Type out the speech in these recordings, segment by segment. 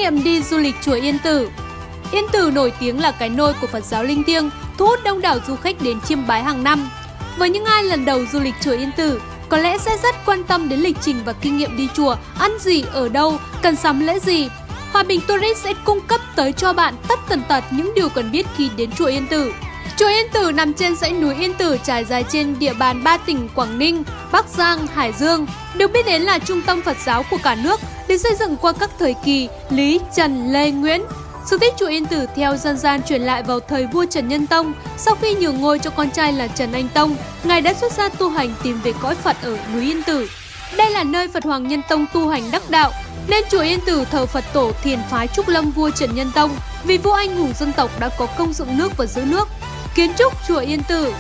nghiệm đi du lịch chùa Yên Tử. Yên Tử nổi tiếng là cái nôi của Phật giáo linh thiêng, thu hút đông đảo du khách đến chiêm bái hàng năm. Với những ai lần đầu du lịch chùa Yên Tử, có lẽ sẽ rất quan tâm đến lịch trình và kinh nghiệm đi chùa, ăn gì, ở đâu, cần sắm lễ gì. Hòa Bình Tourist sẽ cung cấp tới cho bạn tất tần tật những điều cần biết khi đến chùa Yên Tử. Chùa Yên Tử nằm trên dãy núi Yên Tử trải dài trên địa bàn 3 tỉnh Quảng Ninh, Bắc Giang, Hải Dương. Được biết đến là trung tâm Phật giáo của cả nước, được xây dựng qua các thời kỳ Lý, Trần, Lê, Nguyễn. Sự tích chùa Yên Tử theo dân gian truyền lại vào thời vua Trần Nhân Tông. Sau khi nhường ngôi cho con trai là Trần Anh Tông, ngài đã xuất gia tu hành tìm về cõi Phật ở núi Yên Tử. Đây là nơi Phật Hoàng Nhân Tông tu hành đắc đạo, nên chùa Yên Tử thờ Phật tổ thiền phái Trúc Lâm vua Trần Nhân Tông. Vì vua anh hùng dân tộc đã có công dựng nước và giữ nước. Kiến trúc chùa Yên Tử.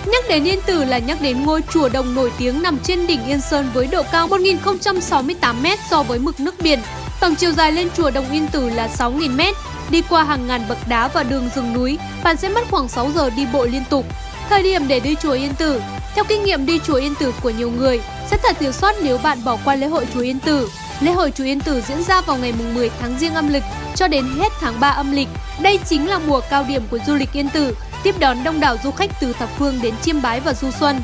Nhắc đến Yên Tử là nhắc đến ngôi chùa đồng nổi tiếng nằm trên đỉnh Yên Sơn với độ cao 1068m so với mực nước biển. Tổng chiều dài lên chùa Đồng Yên Tử là 6000m. Đi qua hàng ngàn bậc đá và đường rừng núi, bạn sẽ mất khoảng 6 giờ đi bộ liên tục. Thời điểm để đi chùa Yên Tử. Theo kinh nghiệm đi chùa Yên Tử của nhiều người, sẽ thật thiếu sót nếu bạn bỏ qua lễ hội chùa Yên Tử. Lễ hội chùa Yên Tử diễn ra vào ngày 10 tháng Giêng âm lịch cho đến hết tháng 3 âm lịch. Đây chính là mùa cao điểm của du lịch Yên Tử, tiếp đón đông đảo du khách từ thập phương đến chiêm bái và du xuân.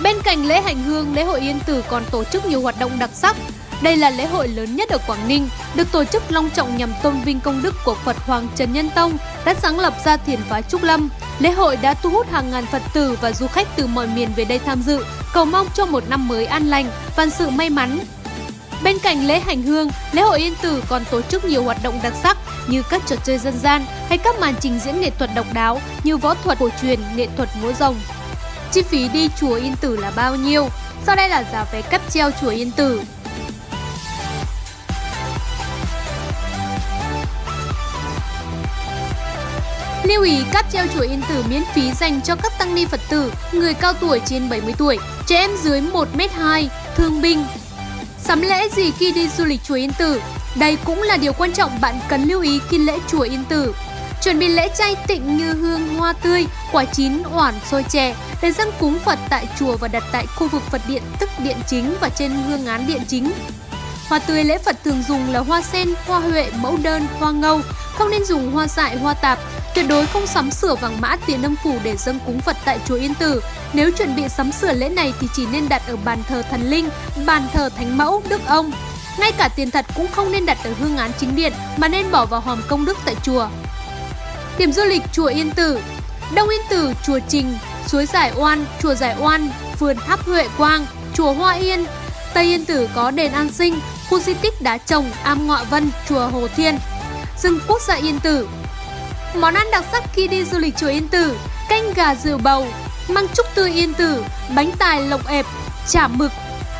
Bên cạnh lễ hành hương, lễ hội Yên Tử còn tổ chức nhiều hoạt động đặc sắc. Đây là lễ hội lớn nhất ở Quảng Ninh, được tổ chức long trọng nhằm tôn vinh công đức của Phật Hoàng Trần Nhân Tông đã sáng lập ra thiền phái Trúc Lâm. Lễ hội đã thu hút hàng ngàn Phật tử và du khách từ mọi miền về đây tham dự, cầu mong cho một năm mới an lành, vạn sự may mắn. Bên cạnh lễ hành hương, lễ hội Yên Tử còn tổ chức nhiều hoạt động đặc sắc như các trò chơi dân gian hay các màn trình diễn nghệ thuật độc đáo như võ thuật cổ truyền, nghệ thuật múa rồng. Chi phí đi chùa Yên Tử là bao nhiêu? Sau đây là giá vé cáp treo chùa Yên Tử. Lưu ý, cáp treo chùa Yên Tử miễn phí dành cho các tăng ni Phật tử, người cao tuổi trên 70 tuổi, trẻ em dưới 1m2, thương binh. Sắm lễ gì khi đi du lịch chùa Yên Tử? Đây cũng là điều quan trọng bạn cần lưu ý khi lễ chùa Yên Tử. Chuẩn bị lễ chay tịnh như hương, hoa tươi, quả chín, oản, xôi chè để dâng cúng Phật tại chùa và đặt tại khu vực Phật điện tức điện chính và trên hương án điện chính. Hoa tươi lễ Phật thường dùng là hoa sen, hoa huệ, mẫu đơn, hoa ngâu, không nên dùng hoa dại, hoa tạp. Tuyệt đối không sắm sửa vàng mã, tiền âm phủ để dâng cúng Phật tại chùa Yên Tử. Nếu chuẩn bị sắm sửa lễ này thì chỉ nên đặt ở bàn thờ thần linh, bàn thờ thánh mẫu, đức ông. Ngay cả tiền thật cũng không nên đặt ở hương án chính điện mà nên bỏ vào hòm công đức tại chùa. Điểm du lịch chùa Yên Tử. Đông Yên Tử, chùa Trình, suối Giải Oan, chùa Giải Oan, vườn tháp Huệ Quang, chùa Hoa Yên. Tây Yên Tử có đền An Sinh, khu di tích Đá Trồng, Am Ngọa Vân, chùa Hồ Thiên. Rừng quốc gia Yên Tử. Món ăn đặc sắc khi đi du lịch chùa Yên Tử: canh gà rượu bầu, măng trúc tươi Yên Tử, bánh tài lộc ẹp, chả mực.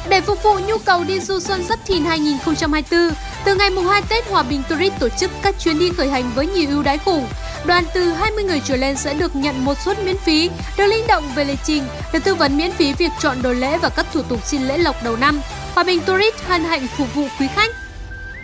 Để phục vụ nhu cầu đi du xuân Giáp Thìn 2024, từ ngày mùng 2 Tết, Hòa Bình Tourist tổ chức các chuyến đi khởi hành với nhiều ưu đãi khủng. Đoàn từ 20 người trở lên sẽ được nhận một suất miễn phí, được linh động về lịch trình, được tư vấn miễn phí việc chọn đồ lễ và các thủ tục xin lễ lộc đầu năm. Hòa Bình Tourist hân hạnh phục vụ quý khách.